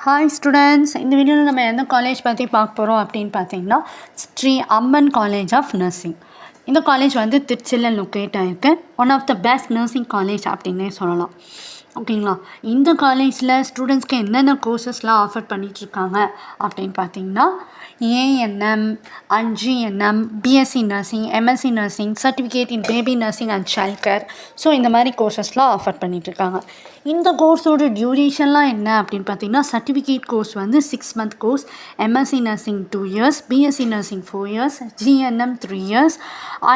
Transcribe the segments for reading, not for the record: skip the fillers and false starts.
Hi students, இந்த வீடியோவில் நம்ம எந்த காலேஜ் பற்றி பார்க்க போகிறோம் அப்படின்னு பார்த்தீங்கன்னா Shri Amman college of nursing. இந்த காலேஜ் வந்து திருச்சியில் லொக்கேட் ஆகிருக்கு. One of the best nursing college அப்படின்னே சொல்லலாம். ஓகேங்களா? இந்த காலேஜில் ஸ்டூடெண்ட்ஸ்க்கு என்னென்ன கோர்சஸ்லாம் ஆஃபர் பண்ணிகிட்ருக்காங்க அப்படின்னு பார்த்தீங்கன்னா ANM and GNM, BSc nursing, MSc nursing, certificate in baby nursing and child care. So இந்த மாதிரி கோர்சஸ்லாம் ஆஃபர் பண்ணிகிட்ருக்காங்க. இந்த கோர்ஸோட டியூரேஷன்லாம் என்ன அப்படின்னு பார்த்தீங்கன்னா சர்டிஃபிகேட் கோர்ஸ் வந்து 6 month course, MSc nursing 2 years, BSc nursing 4 years, GNM 3 years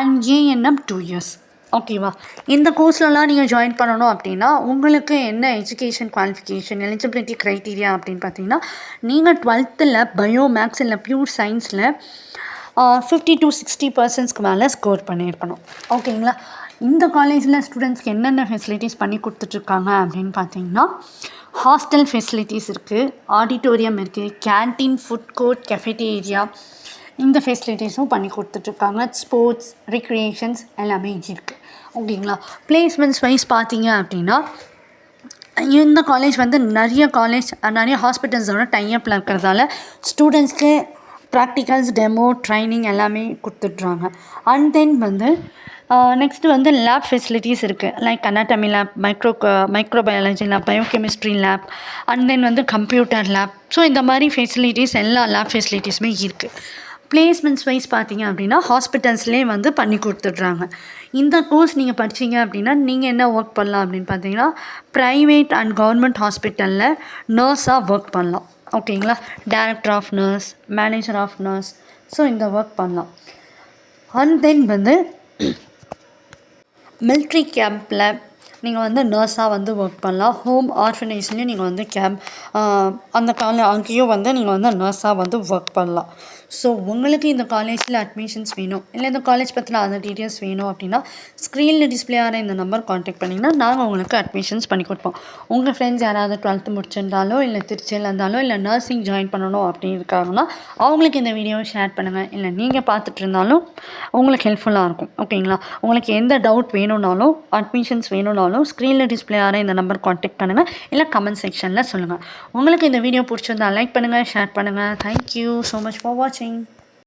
and ANM 2 years. ஓகேவா? இந்த கோர்ஸ்லலாம் நீங்கள் ஜாயின் பண்ணணும் அப்படின்னா உங்களுக்கு என்ன எஜுகேஷன் குவாலிஃபிகேஷன், எலிஜிபிலிட்டி க்ரைட்டீரியா அப்படின்னு பார்த்தீங்கன்னா நீங்கள் 12th பயோ மேக்ஸ் இல்லை ப்யூர் சயின்ஸில் 50 to 60% மேலே ஸ்கோர் பண்ணியிருக்கணும். ஓகேங்களா? இந்த காலேஜில் ஸ்டூடெண்ட்ஸ்க்கு என்னென்ன ஃபெசிலிட்டிஸ் பண்ணி கொடுத்துட்ருக்காங்க அப்படின்னு பார்த்தீங்கன்னா ஹாஸ்டல் ஃபெசிலிட்டிஸ் இருக்குது, ஆடிட்டோரியம் இருக்குது, கேன்டீன், ஃபுட் கோர்ட், கெஃபெட்டேரியா, இந்த ஃபெசிலிட்டிஸும் பண்ணி கொடுத்துட்ருக்காங்க. ஸ்போர்ட்ஸ், ரிக்ரியேஷன்ஸ் எல்லாமே இருக்குது. ஓகேங்களா? பிளேஸ்மெண்ட்ஸ் வைஸ் பார்த்தீங்க அப்படின்னா இந்த காலேஜ் வந்து நிறைய ஹாஸ்பிட்டல்ஸோட டைஅப்பில் இருக்கிறதால ஸ்டூடெண்ட்ஸ்க்கு ப்ராக்டிகல்ஸ், டெமோ, ட்ரைனிங் எல்லாமே கொடுத்துட்றாங்க. அண்ட் தென் வந்து நெக்ஸ்ட்டு வந்து லேப் ஃபெசிலிட்டிஸ் இருக்குது. Like anatomy lab, microbiology lab, biochemistry lab, and then வந்து கம்ப்யூட்டர் லேப். ஸோ இந்த மாதிரி ஃபெசிலிட்டிஸ் எல்லா லேப் ஃபெசிலிட்டிஸுமே இருக்குது. பிளேஸ்மெண்ட்ஸ் வைஸ் பார்த்தீங்க அப்படின்னா ஹாஸ்பிட்டல்ஸ்லேயே வந்து பண்ணி கொடுத்துட்றாங்க. இந்த கோர்ஸ் நீங்கள் படித்தீங்க அப்படின்னா நீங்கள் என்ன ஒர்க் பண்ணலாம் அப்படின்னு பார்த்தீங்கன்னா ப்ரைவேட் அண்ட் கவர்மெண்ட் ஹாஸ்பிட்டலில் நர்ஸாக ஒர்க் பண்ணலாம். ஓகேங்களா? Director of nurse, manager of nurse, so இந்த ஒர்க் பண்ணலாம். அண்ட் தென் வந்து மிலிட்ரி கேம்பில் நீங்கள் வந்து நர்ஸாக வந்து ஒர்க் பண்ணலாம். ஹோம் ஆர்ஃபனேஜ்லேயும் நீங்கள் வந்து அங்கேயும் வந்து நீங்கள் வந்து நர்ஸாக வந்து ஒர்க் பண்ணலாம். ஸோ உங்களுக்கு இந்த காலேஜில் அட்மிஷன்ஸ் வேணும் இல்லை இந்த காலேஜ் பற்றின அதர் டீட்டெயில்ஸ் வேணும் அப்படின்னா ஸ்க்ரீனில் டிஸ்பிளே ஆகிற இந்த நம்பர் காண்டாக்ட் பண்ணிங்கன்னா நாங்கள் உங்களுக்கு அட்மிஷன்ஸ் பண்ணி கொடுப்போம். உங்கள் ஃப்ரெண்ட்ஸ் யாராவது 12th முடிச்சிருந்தாலோ இல்லை திருச்சியில் இருந்தாலோ இல்லை நர்சிங் ஜாயின் பண்ணணும் அப்படின்னு இருக்காங்கன்னா அவங்களுக்கு இந்த வீடியோவை ஷேர் பண்ணுங்கள். இல்லை நீங்கள் பார்த்துட்டு இருந்தாலும் உங்களுக்கு ஹெல்ப்ஃபுல்லாக இருக்கும். ஓகேங்களா? உங்களுக்கு எந்த டவுட் வேணும்னாலும் அட்மிஷன்ஸ் வேணும்னாலும் ஸ்க்ரீனில் டிஸ்பிளே ஆகிற இந்த நம்பர் காண்டாக்ட் பண்ணுங்கள், இல்லை கமெண்ட் செக்ஷனில் சொல்லுங்கள். உங்களுக்கு இந்த வீடியோ பிடிச்சிருந்தா லைக் பண்ணுங்கள், ஷேர் பண்ணுங்கள். தேங்க்யூ ஸோ மச் ஃபார் வாட்சிங்.